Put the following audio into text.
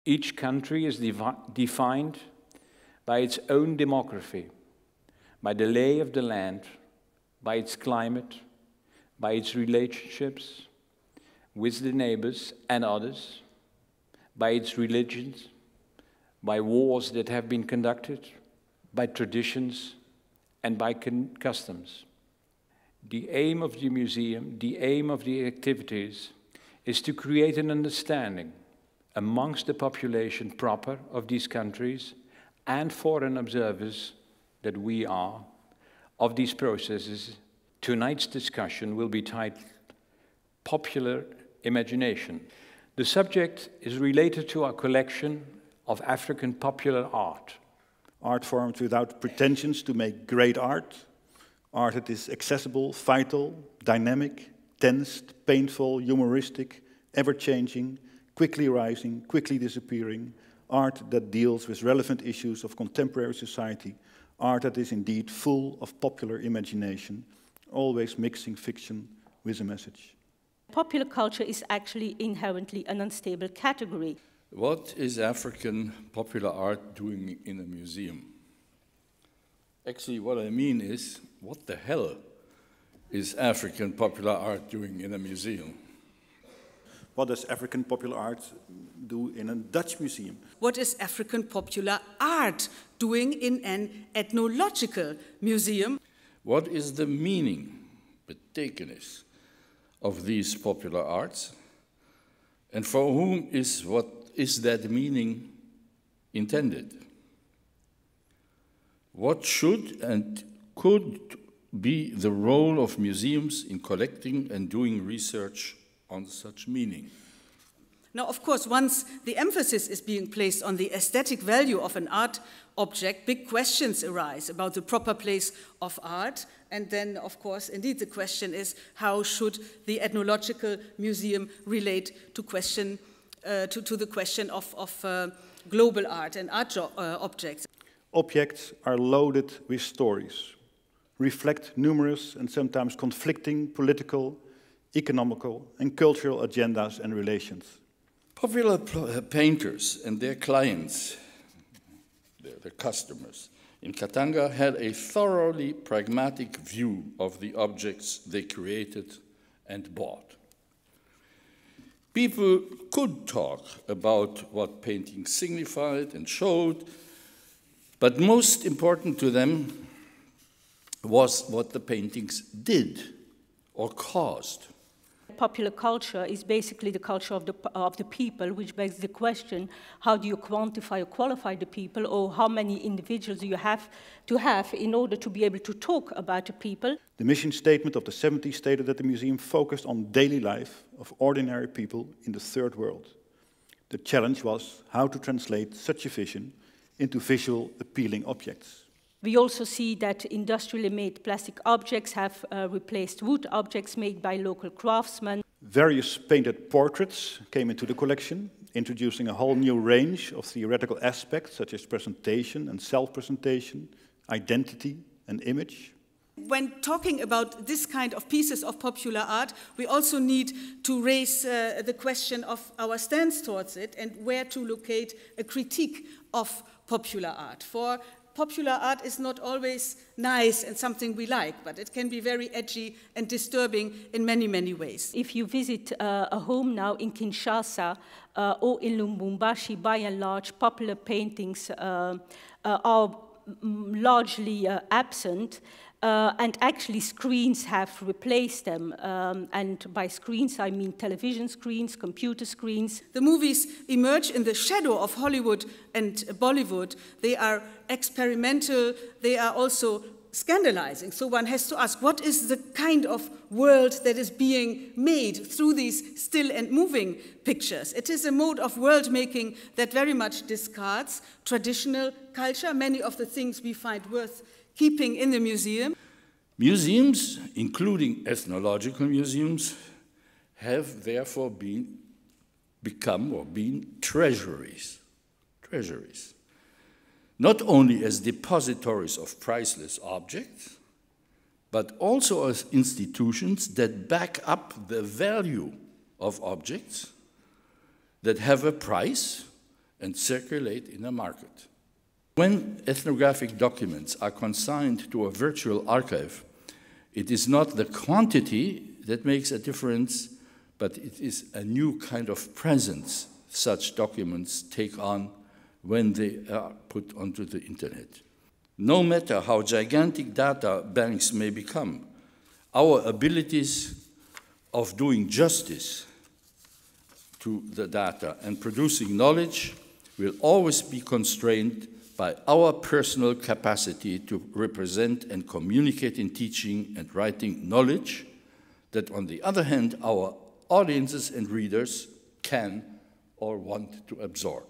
Each country is defined by its own demography, by the lay of the land, by its climate, by its relationships with the neighbors and others, by its religions, by wars that have been conducted, by traditions, and by customs. The aim of the museum, the aim of the activities, is to create an understanding amongst the population proper of these countries and foreign observers that we are of these processes. Tonight's discussion will be titled Popular Imagination. The subject is related to our collection of African popular art. Art forms without pretensions to make great art. Art that is accessible, vital, dynamic, tensed, painful, humoristic, ever-changing, quickly rising, quickly disappearing. Art that deals with relevant issues of contemporary society. Art that is indeed full of popular imagination, always mixing fiction with a message. Popular culture is actually inherently an unstable category. What is African popular art doing in a museum? Actually, what I mean is, what the hell is African popular art doing in a museum? What does African popular art do in a Dutch museum? What is African popular art doing in an ethnological museum? What is the meaning, betekenis, of these popular arts? And for whom is that meaning intended? What should and could be the role of museums in collecting and doing research on such meaning? Now, of course, once the emphasis is being placed on the aesthetic value of an art object, big questions arise about the proper place of art. And then, of course, indeed, the question is, how should the ethnological museum relate to the question of global art and art objects? Objects are loaded with stories, reflect numerous and sometimes conflicting political, economical, and cultural agendas and relations. Popular painters and their clients, their customers, in Katanga had a thoroughly pragmatic view of the objects they created and bought. People could talk about what painting signified and showed, but most important to them was what the paintings did or caused. Popular culture is basically the culture of the people, which begs the question, how do you quantify or qualify the people, or how many individuals do you have to have in order to be able to talk about the people? The mission statement of the 70s stated that the museum focused on daily life of ordinary people in the third world. The challenge was how to translate such a vision into visual appealing objects. We also see that industrially made plastic objects have replaced wood objects made by local craftsmen. Various painted portraits came into the collection, introducing a whole new range of theoretical aspects such as presentation and self-presentation, identity and image. When talking about this kind of pieces of popular art, we also need to raise the question of our stance towards it and where to locate a critique of popular art. For popular art is not always nice and something we like, but it can be very edgy and disturbing in many, many ways. If you visit a home now in Kinshasa or in Lubumbashi, by and large, popular paintings are largely absent. And actually screens have replaced them, and by screens I mean television screens, computer screens. The movies emerge in the shadow of Hollywood and Bollywood. They are experimental, they are also scandalizing. So one has to ask, what is the kind of world that is being made through these still and moving pictures? It is a mode of world making that very much discards traditional culture, many of the things we find worth keeping in the museum. Museums, including ethnological museums, have therefore become treasuries. Treasuries. Not only as depositories of priceless objects, but also as institutions that back up the value of objects that have a price and circulate in a market. When ethnographic documents are consigned to a virtual archive, it is not the quantity that makes a difference, but it is a new kind of presence such documents take on when they are put onto the internet. No matter how gigantic data banks may become, our abilities of doing justice to the data and producing knowledge will always be constrained by our personal capacity to represent and communicate in teaching and writing knowledge that, on the other hand, our audiences and readers can or want to absorb.